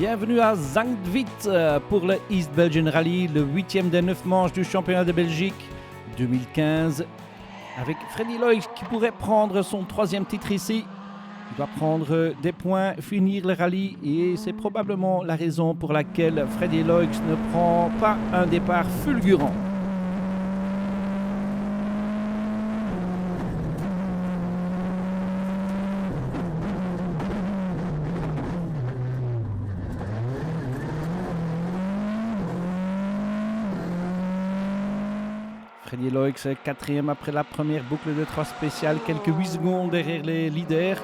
Bienvenue à Zandvoort pour le East Belgian Rally, le 8e des 9 manches du championnat de Belgique 2015. Avec Freddy Loix qui pourrait prendre son 3e titre ici. Il doit prendre des points, finir le rallye et c'est probablement la raison pour laquelle Freddy Loix ne prend pas un départ fulgurant. Freddy Loix, 4e après la première boucle de 3 spéciales, quelques 8 secondes derrière les leaders.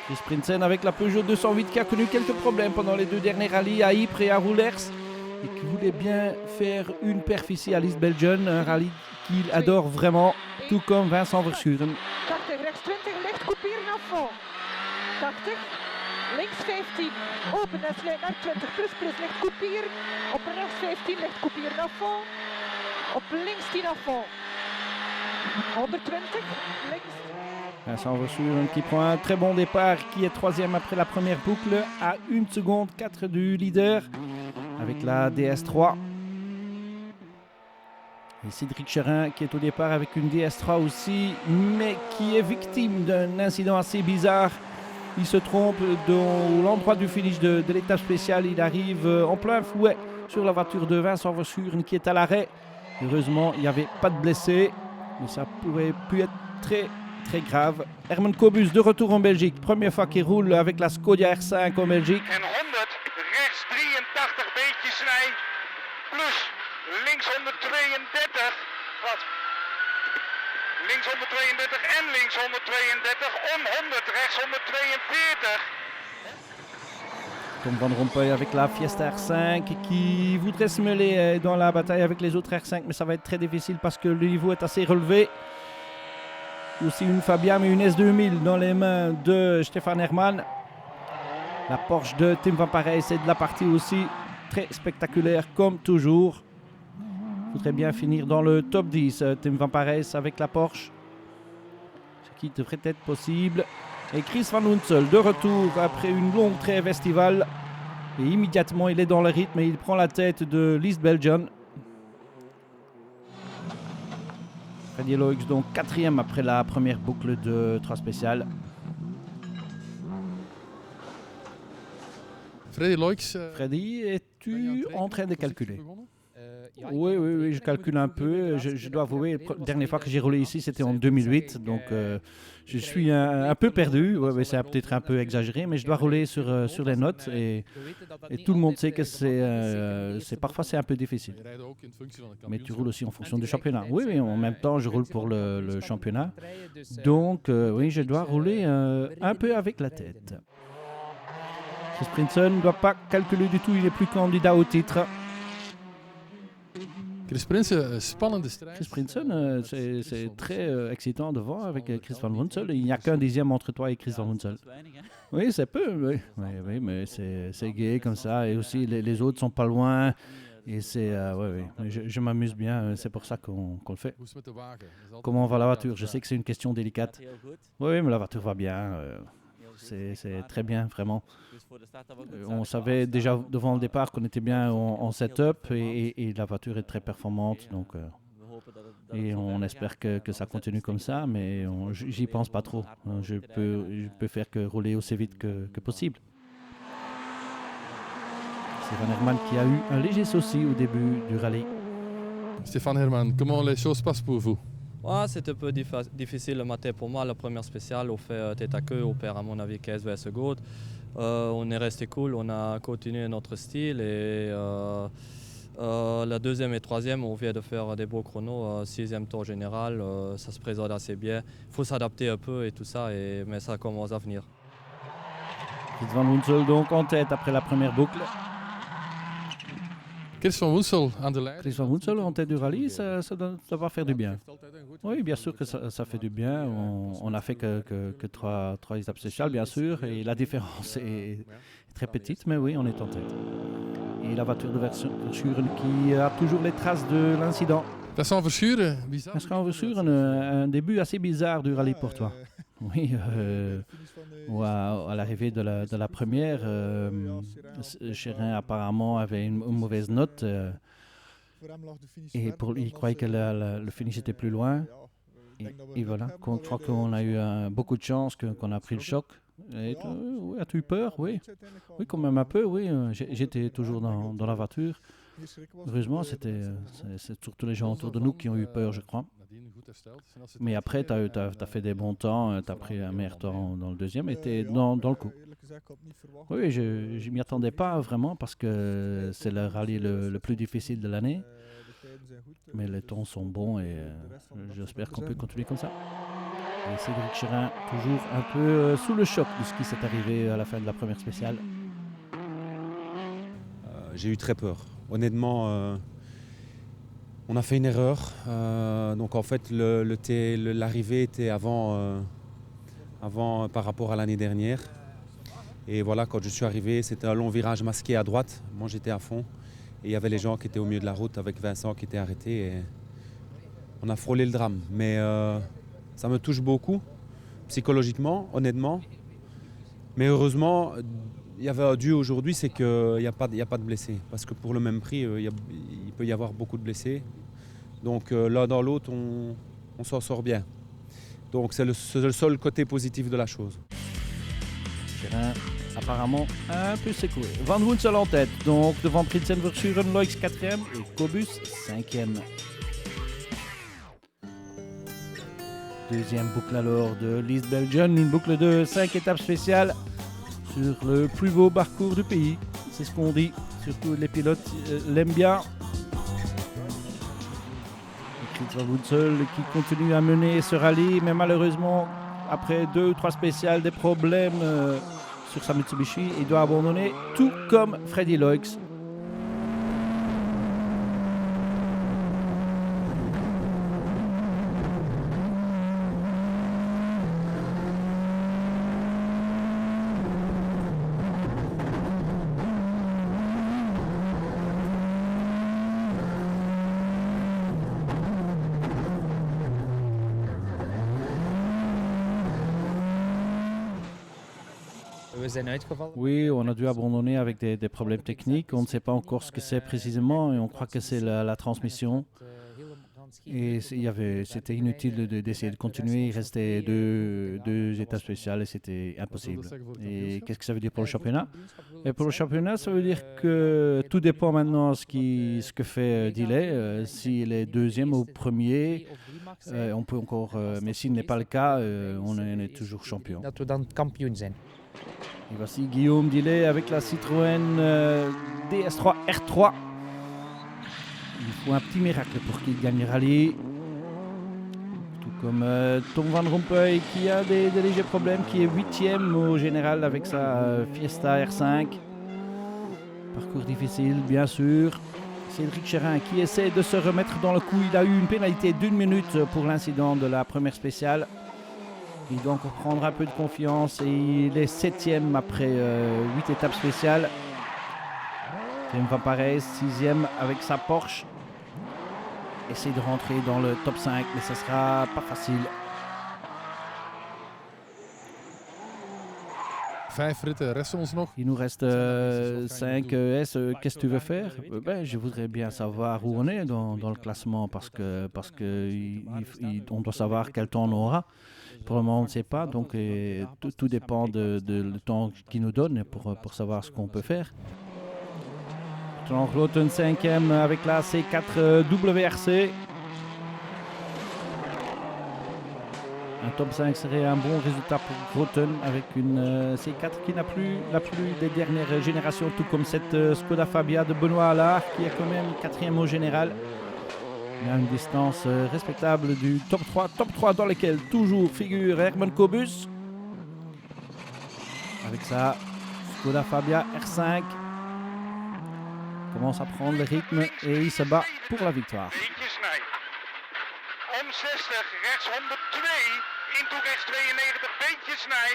Chris Prinsen avec la Peugeot 208 qui a connu quelques problèmes pendant les 2 derniers rallyes à Ypres et à Roulers et qui voulait bien faire une perf ici à l'East Belgian, un rallye qu'il adore vraiment, tout comme Vincent Verschuren. 80, rechts 20, licht kopieren naar vol. 80, links 15, open en sluit naar 20, plus licht kopieren. Op rechts 15, licht kopieren naar vol. Op links 10 naar vol. 120, links. Vincent Verschuren qui prend un très bon départ, qui est 3e après la première boucle à 1 seconde 4 du leader avec la DS3. Et Cédric Cherin qui est au départ avec une DS3 aussi, mais qui est victime d'un incident assez bizarre. Il se trompe dans l'endroit du finish de l'étape spéciale. Il arrive en plein fouet sur la voiture de Vincent Verschuren qui est à l'arrêt. Heureusement, il n'y avait pas de blessés, mais ça pourrait pu être très grave. Herman Kobus de retour en Belgique. Première fois qu'il roule avec la Skoda R5 en Belgique. En 100, rechts 83, beetje snij. Plus, links 132. Wat? Links 132 en links 132. Om 100, rechts 142. Tom Van Rompuy avec la Fiesta R5 qui voudrait se mêler dans la bataille avec les autres R5, mais ça va être très difficile parce que le niveau est assez relevé. Aussi une Fabian et une S2000 dans les mains de Stefan Hermann. La Porsche de Tim Van Parijs est de la partie aussi, très spectaculaire comme toujours. Il faudrait bien finir dans le top 10, Tim Van Parijs avec la Porsche. Ce qui devrait être possible. Et Chris Van Hunsel de retour après une longue trêve estivale. Et immédiatement il est dans le rythme et il prend la tête de l'East Belgian. Freddy Loix donc 4e après la première boucle de 3 spéciales. Freddy Loix. Freddy, es-tu en train de calculer? Oui, je calcule un peu. Je dois avouer, la dernière fois que j'ai roulé ici, c'était en 2008. Donc, je suis un peu perdu. Ouais, c'est peut-être un peu exagéré, mais je dois rouler sur les notes. Et tout le monde sait que parfois c'est un peu difficile. Mais tu roules aussi en fonction du championnat. Oui, en même temps, je roule pour le championnat. Donc, oui, je dois rouler un peu avec la tête. Chris Prinsen ne doit pas calculer du tout. Il n'est plus candidat au titre. Chris Prinsen, spannende strijd. Chris Prinsen, c'est très excitant de voir avec Chris Van Hunsel. Il n'y a qu'un dixième entre toi et Chris Van Hunsel. Oui, c'est peu, oui, mais c'est gai comme ça. Et aussi, les autres sont pas loin. Et c'est, je m'amuse bien. C'est pour ça qu'on le fait. Comment va la voiture? Je sais que c'est une question délicate. Oui, mais la voiture va bien. C'est très bien, vraiment. On savait déjà devant le départ qu'on était bien en setup et la voiture est très performante. Donc, et on espère que ça continue comme ça, mais j'y pense pas trop. Je peux faire que rouler aussi vite que possible. Stefan Hermann qui a eu un léger souci au début du rallye. Stefan Hermann, comment les choses passent pour vous? Ouais, c'était un peu difficile le matin pour moi. La première spéciale, on fait tête à queue, on perd à mon avis 15-20 secondes. On est resté cool, on a continué notre style et la 2e et 3e, on vient de faire des beaux chronos. 6e tour général, ça se présente assez bien. Il faut s'adapter un peu et tout ça, mais ça commence à venir. Van Hunsel donc en tête après la première boucle. Chris van Woensel aan de leiding. Chris van Woensel en tête du rallye, ça va faire du bien. Oui, bien sûr que ça fait du bien. On a fait que trois étapes spéciales, bien sûr, et la différence est très petite, mais oui, on est en tête. Et la voiture de Verschuren qui a toujours les traces de l'incident. Dat is Van Verschuren. Est-ce qu'on veut sur un début assez bizarre du rallye pour toi? Oui, à l'arrivée de la première, Chérin apparemment avait une mauvaise note et pour lui, il croyait que le finish était plus loin. Et voilà, je crois qu'on a eu beaucoup de chance qu'on a pris le choc. As-tu eu peur? Oui, quand même un peu, oui. J'étais toujours dans la voiture. Heureusement, c'est surtout les gens autour de nous qui ont eu peur, je crois. Mais après, tu as fait des bons temps, tu as pris un meilleur temps dans le deuxième et tu es dans le coup. Oui, je ne m'y attendais pas vraiment parce que c'est le rallye le plus difficile de l'année. Mais les temps sont bons et j'espère qu'on peut continuer comme ça. Et Cédric Chérin, toujours un peu sous le choc de ce qui s'est arrivé à la fin de la première spéciale. J'ai eu très peur. Honnêtement, on a fait une erreur. Donc en fait, l'arrivée était avant par rapport à l'année dernière. Et voilà, quand je suis arrivé, c'était un long virage masqué à droite. Moi, j'étais à fond. Et il y avait les gens qui étaient au milieu de la route avec Vincent qui était arrêté. Et on a frôlé le drame. Mais ça me touche beaucoup, psychologiquement, honnêtement. Mais heureusement, il y avait un dû aujourd'hui, c'est qu'il n'y a pas de blessés. Parce que pour le même prix, il peut y avoir beaucoup de blessés. Donc l'un dans l'autre, on s'en sort bien. Donc c'est le seul côté positif de la chose. Chérin, apparemment un peu secoué. Van Woensel en tête, donc devant Prinsen Verschuren, Loix 4e et Cobus 5e. Deuxième boucle alors de l'East Belgian, une boucle de 5 étapes spéciales sur le plus beau parcours du pays. C'est ce qu'on dit, surtout les pilotes l'aiment bien. Chris Van Woensel qui continue à mener ce rallye, mais malheureusement, après 2 ou 3 spéciales, des problèmes sur sa Mitsubishi, il doit abandonner, tout comme Freddy Loix. Oui, on a dû abandonner avec des problèmes techniques. On ne sait pas encore ce que c'est précisément et on croit que c'est la transmission. Et c'était inutile d'essayer de continuer. Il restait deux étapes spéciales et c'était impossible. Et qu'est-ce que ça veut dire pour le championnat? Et pour le championnat, ça veut dire que tout dépend maintenant de ce que fait Delay. S'il est deuxième ou premier, on peut encore... mais s'il n'est pas le cas, on est toujours champion. Et voici Guillaume Delay avec la Citroën DS3 R3. Il faut un petit miracle pour qu'il gagne le rallye. Tout comme Tom Van Rompuy qui a des légers problèmes, qui est 8e au général avec sa Fiesta R5. Parcours difficile, bien sûr. Cédric Chérin qui essaie de se remettre dans le coup. Il a eu une pénalité d'1 minute pour l'incident de la première spéciale. Il doit encore prendre un peu de confiance et il est 7e après 8 étapes spéciales. Clem Van Parijs, 6e avec sa Porsche. Essaye de rentrer dans le top 5, mais ça sera pas facile. 5 ritten, rest ons nog. Il nous reste 5 S. Qu'est-ce que tu veux faire? Je voudrais bien savoir où on est dans le classement parce que on doit savoir quel temps on aura. Pour le moment, on ne sait pas, donc tout dépend du temps qu'il nous donne pour savoir ce qu'on peut faire. Roten 5e avec la C4 WRC. Un top 5 serait un bon résultat pour Roten avec une C4 qui n'a plus la plus des dernières générations, tout comme cette Skoda Fabia de Benoît Allard qui est quand même 4e au général. Il y a une distance respectable du top 3 dans lequel toujours figure Herman Cobus. Avec sa Skoda Fabia R5. commence à prendre le rythme et il se bat pour la victoire. Beetje snij. Om 60, rechts 102, into rechts 92, beetje snij.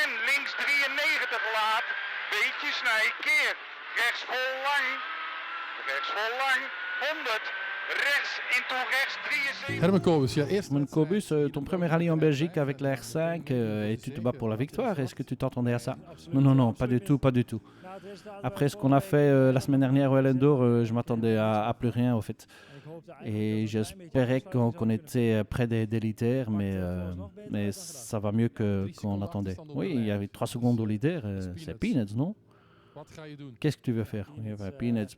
En links 93 laat, beetje snij, keer. Rechts vol lang, 100, rechts into rechts 73. Herman Kobus, ja, eerst. Herman Kobus, ton premier rallye en Belgique avec la R5 et tu te bats pour la victoire. Est-ce que tu t'attendais à ça? Non, pas du tout. Après ce qu'on a fait la semaine dernière au Ellendor, je m'attendais à plus rien au fait. Et j'espérais qu'on était près des leaders, mais ça va mieux qu'on attendait. Oui, il y avait 3 secondes au leader, c'est peanuts, non? Wat ga je doen? Qu'est-ce que tu veux faire? Peanuts.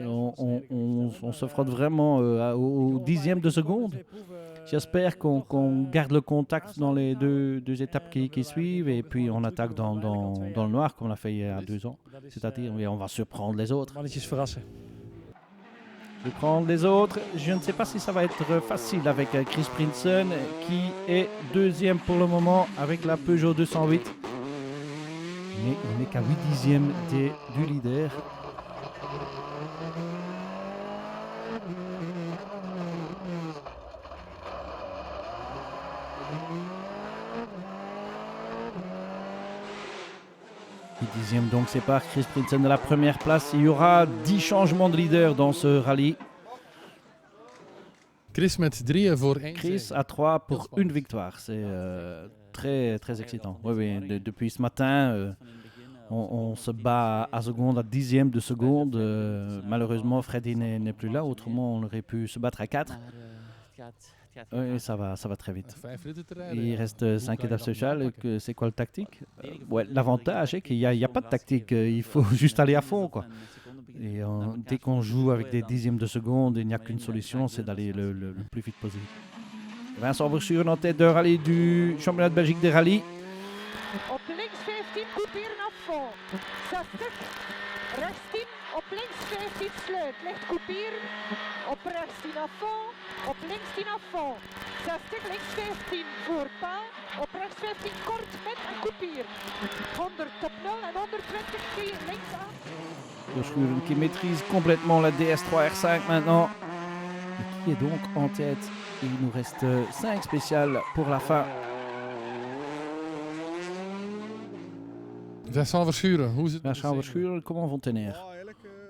On se frotte vraiment au dixième de seconde. J'espère qu'on garde le contact dans les deux étapes qui suivent et puis on attaque dans le noir comme on l'a fait il y a 2 ans. C'est-à-dire, on va surprendre les autres. Surprendre les autres. Je ne sais pas si ça va être facile avec Chris Prinsen qui est deuxième pour le moment avec la Peugeot 208. Mais on n'est qu'à 8 dixièmes du leader. Donc sépare Chris Prinsen de la première place. Il y aura 10 changements de leader dans ce rallye. Chris met 3 voor 1. Chris à 3 pour une victoire. C'est très, très excitant. Oui, depuis ce matin, on se bat à seconde, à dixième de seconde. Malheureusement, Freddy n'est plus là. Autrement, on aurait pu se battre à 4. Oui, ça va très vite. Il reste 5 étapes sociales. C'est quoi le tactique? L'avantage est qu'il n'y a pas de tactique. Il faut juste aller à fond, quoi. Et dès qu'on joue avec des dixièmes de seconde, il n'y a qu'une solution, c'est d'aller le plus vite possible. Vincent Verschuren en tête de rallye du championnat de Belgique des rallyes. Op links 15, couperen naar fond. 60, rechts 10, op links 15 sluit. Licht couperen, op rechts 10 à fond, op links 10 à fond. 60, links 15 voor paal, op rechts 15 kort met en coupier. 100 top 0 en 120 links aan. Verschuren qui maîtrise complètement la DS3 R5 maintenant. Et qui est donc en tête. Il nous reste 5 spéciales pour la fin. Vincent Verschuren, hoe is het? Vincent Verschuren, comment vont tes nerfs?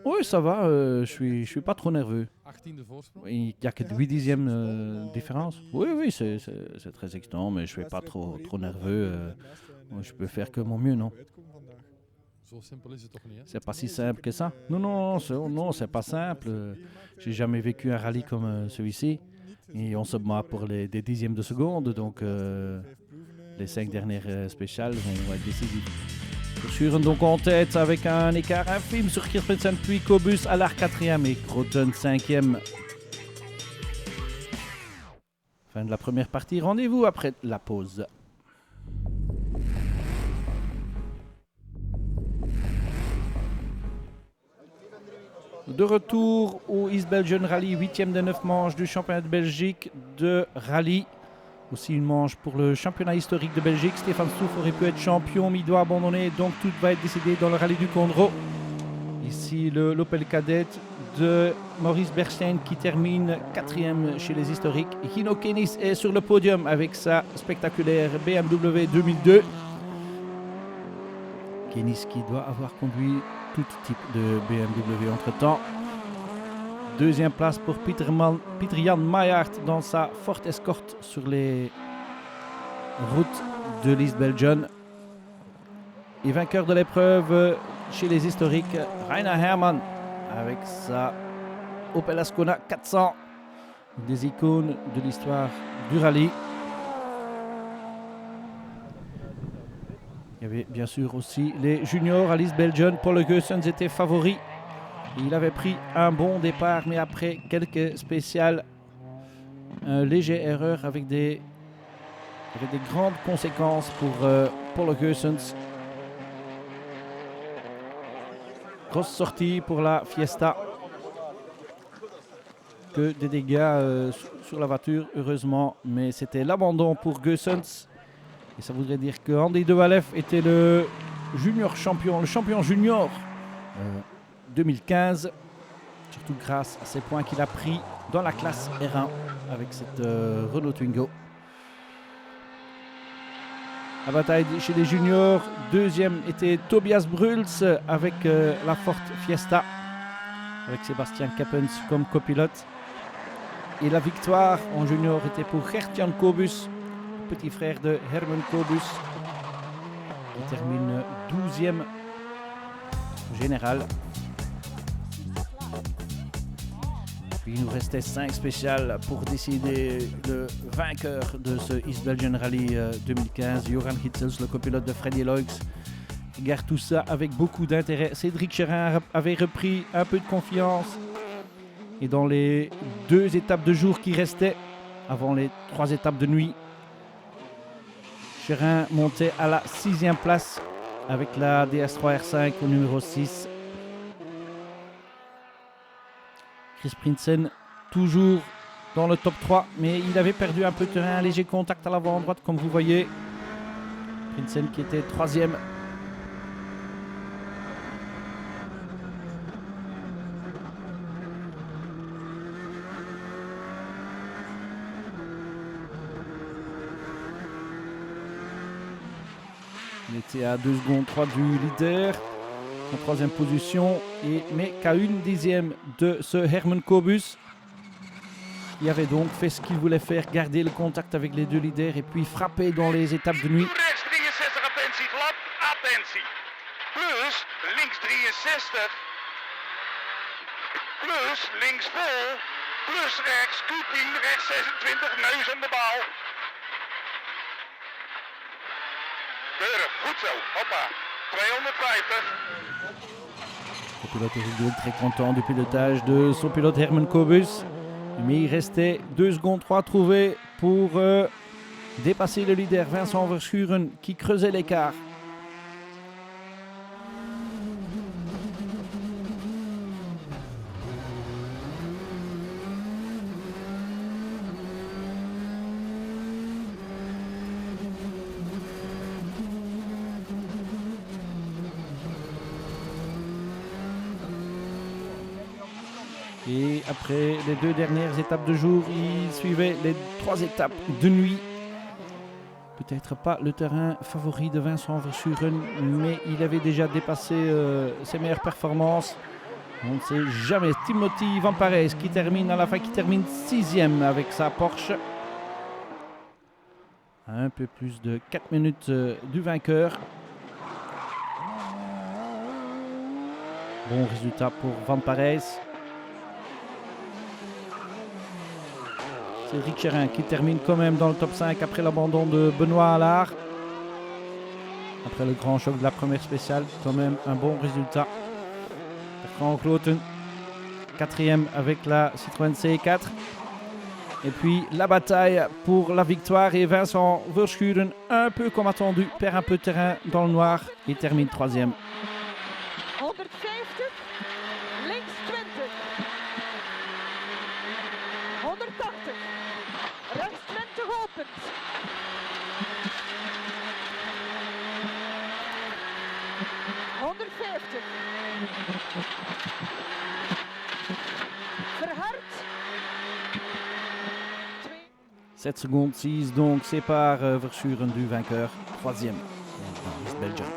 Oui, ça va, je suis pas trop nerveux. 18e voorsprong. Il n'y a que 8 dixièmes différence. Oui, c'est très excitant, mais je suis pas trop nerveux. Je peux faire que mon mieux, non? Zo simpel is het toch niet, hè? C'est pas si simple que ça. Non, c'est pas simple. J'ai jamais vécu un rallye comme celui-ci. Et on se bat pour des dixièmes de seconde, donc les 5 dernières spéciales vont être décisives. Verschuren donc en tête avec un écart infime sur Chris Prinsen, puis Kobus à l'art 4e et Kroton 5e. Fin de la première partie, rendez-vous après la pause. De retour au East Belgian Rally, 8e des 9 manches du championnat de Belgique de rallye. Aussi une manche pour le championnat historique de Belgique. Stefan Stouf aurait pu être champion, mais il doit abandonner. Donc tout va être décidé dans le rallye du Condro. Ici l'Opel Kadett de Maurice Berstein qui termine 4e chez les historiques. Hino Kenis est sur le podium avec sa spectaculaire BMW 2002. Kenis qui doit avoir conduit tout type de BMW entre-temps. Deuxième place pour Pieter-Jan Maillard dans sa Ford Escort sur les routes de l'East Belgian. Et vainqueur de l'épreuve chez les historiques, Rainer Hermann avec sa Opel Ascona 400, des icônes de l'histoire du rallye. Il y avait bien sûr aussi les juniors à l'East Belgian. Paul Goessens était favori. Il avait pris un bon départ, mais après quelques spéciales, une légère erreur avec des grandes conséquences pour Paul Goessens. Grosse sortie pour la Fiesta. Que des dégâts sur la voiture, heureusement, mais c'était l'abandon pour Goessens. Et ça voudrait dire que Andy De Walef était le junior champion, le champion junior 2015, surtout grâce à ses points qu'il a pris dans la classe R1 avec cette Renault Twingo. La bataille chez les juniors, deuxième était Tobias Bruls avec la Ford Fiesta, avec Sébastien Kappens comme copilote. Et la victoire en junior était pour Gert-Jan Kobus, petit frère de Herman Kobus, qui termine 12e général. Puis il nous restait 5 spéciales pour décider le vainqueur de ce East Belgian Rally 2015. Joran Hitzels, le copilote de Freddy Loix, regarde tout ça avec beaucoup d'intérêt. Cédric Chérin avait repris un peu de confiance. Et dans les 2 étapes de jour qui restaient, avant les 3 étapes de nuit, Chérin montait à la 6e place avec la DS3 R5 au numéro 6. Chris Prinsen toujours dans le top 3, mais il avait perdu un peu de terrain, un léger contact à l'avant droite comme vous voyez. Prinsen qui était 3e. Il était à 2 secondes 3 du leader, en 3e position, mais qu'à 1/10 de ce Herman Kobus. Il avait donc fait ce qu'il voulait faire, garder le contact avec les 2 leaders et puis frapper dans les étapes de nuit. Rechts 63, attentie, glad, attentie. Plus, links 63. Plus, links vol. Plus, rechts Q10, rechts 26, neus aan de bal. Keurig, goed zo, hoppa. 250. Le pilote Eric Gould très content du pilotage de son pilote Herman Kobus. Mais il restait 2 secondes 3 trouvées pour dépasser le leader Vincent Verschuren qui creusait l'écart. Et après les 2 dernières étapes de jour, il suivait les 3 étapes de nuit. Peut-être pas le terrain favori de Vincent Verschuren, mais il avait déjà dépassé ses meilleures performances. On ne sait jamais. Timothy Van Parijs qui termine à la fin, qui termine 6e avec sa Porsche. Un peu plus de 4 minutes du vainqueur. Bon résultat pour Van Parijs. Cédric Chérin qui termine quand même dans le top 5 après l'abandon de Benoît Allard. Après le grand choc de la première spéciale, quand même un bon résultat. Bertrand Cloten, 4e avec la Citroën C4. Et puis la bataille pour la victoire et Vincent Verschuren, un peu comme attendu, perd un peu de terrain dans le noir et termine 3e. 150, links 20. 180, rechts 20 opent. Verhard. 7 secondes 6 donc sépare Verschuren du vainqueur, 3e dans East Belgium.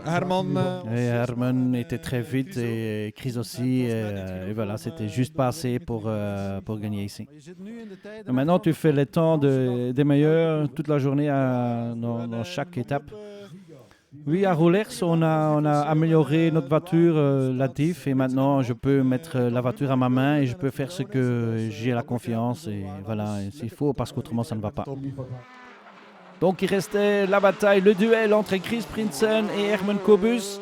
Herman était très vite et Chris aussi. Et voilà, c'était juste pas assez pour gagner ici. Et maintenant, tu fais les temps des meilleurs toute la journée dans chaque étape. Oui, à Roulers, on a amélioré notre voiture, la diff, et maintenant je peux mettre la voiture à ma main et je peux faire ce que j'ai la confiance. Et voilà, s'il faut, parce qu'autrement ça ne va pas. Donc il restait la bataille, le duel entre Chris Prinsen et Herman Kobus.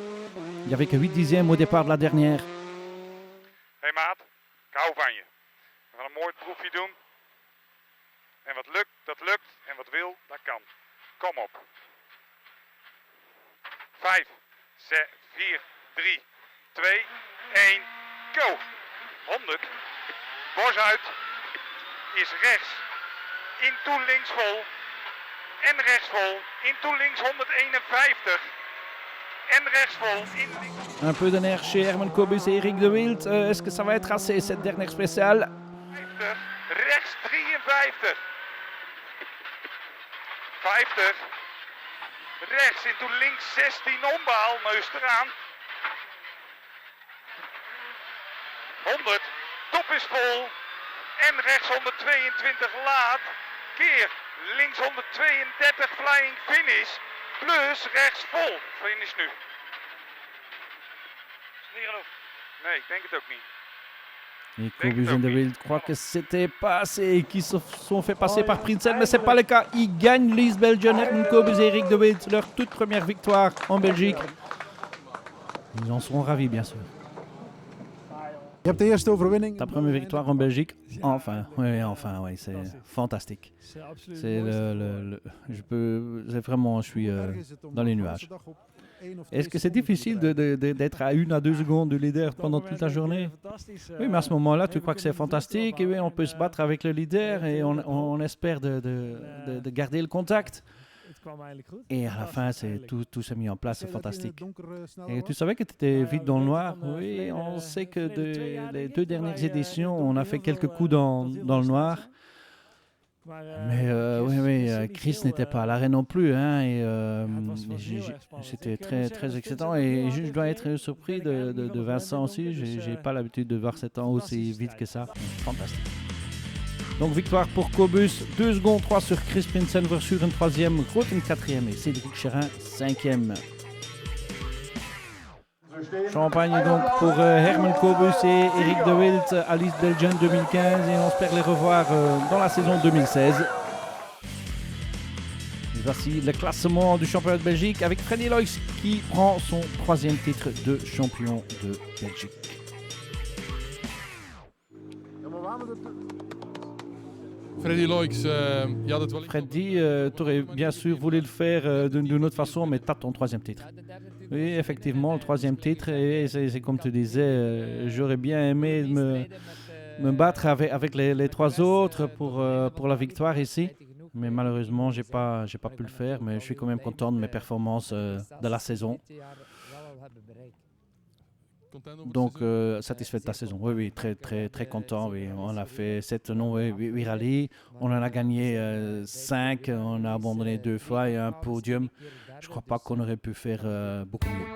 Il n'y avait que 8/10 au départ de la dernière. Hey maat, ik hou van je. We gaan een mooi proefje doen. En wat lukt, dat lukt. En wat wil, dat kan. Kom op. 5, 6, 4, 3, 2, 1, go. 100. Bos uit. Is rechts. In toe links vol. En rechts vol. In toe links 151. en rechtsvol in Un peu de nerf chez Herman Kobus et Eric de Wild. Est-ce que ça va être assez cette dernière spéciale? 50, rechts 53. 50. Rechts into links 16 ombaal, neus eraan. 100, top is vol. En rechts 122 laat. Keer links 132 flying finish. Plus rechts vol. Finish nu. Is niet genoeg? Nee, ik denk het ook niet. Et Kobus et de Wild croient que c'était pas assez, qui se sont fait passer par Prinsen, mais c'est pas le cas. Ils gagnent l'East Belgian, Herman Kobus et Eric de Wild, leur toute première victoire en Belgique. Ils en seront ravis, bien sûr. Je hebt de eerste overwinning. Ta première victoire en Belgique, enfin, oui, c'est fantastique. C'est je suis dans les nuages. Est-ce que c'est difficile d'être à 1 à 2 secondes du leader pendant toute la journée? Oui, mais à ce moment-là, tu crois que c'est fantastique et oui, on peut se battre avec le leader et on espère de garder le contact. Et à la fin, tout s'est mis en place, c'est fantastique. Et tu savais que tu étais vite dans le noir? Oui, on sait que les 2 dernières éditions, on a fait quelques coups dans le noir. Mais Chris n'était pas à l'arrêt non plus, hein, et c'était très, très excitant. Et je dois être surpris de Vincent aussi. J'ai pas l'habitude de voir cet temps aussi vite que ça. Fantastique. Donc victoire pour Kobus, 2 secondes 3 sur Chris Prinsen, sur une 3e, Groten 4e et Cédric Chérin 5e. Champagne donc pour Herman Kobus et Eric de Wild à l'East Belgian 2015 et on espère les revoir dans la saison 2016. Et voici le classement du championnat de Belgique avec Freddy Loix qui prend son 3e titre de champion de Belgique. Freddy Loix, je had het wel... Freddy, tu aurais bien sûr voulu le faire d'une autre façon, mais tu as ton 3e titre. Oui, effectivement, le 3e titre, et c'est comme tu disais, j'aurais bien aimé me battre avec les 3 autres pour la victoire ici. Mais malheureusement, j'ai pas pu le faire, mais je suis quand même content de mes performances de la saison. Donc, satisfait de ta saison. Oui, très, très, très content. Oui. On a fait 7 rallyes. On en a gagné 5. On a abandonné 2 fois et un podium. Je ne crois pas qu'on aurait pu faire beaucoup mieux.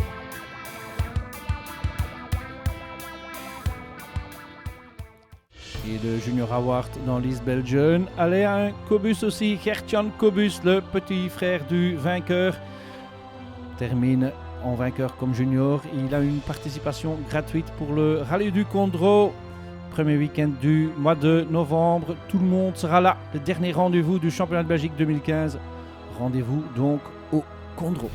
Et le Junior Award dans l'East Belgian. Allez, un Kobus aussi. Gert-Jan Kobus, le petit frère du vainqueur, termine en vainqueur comme junior. Il a une participation gratuite pour le Rallye du Condro. Premier week-end du mois de novembre. Tout le monde sera là. Le dernier rendez-vous du championnat de Belgique 2015. Rendez-vous donc au Condro.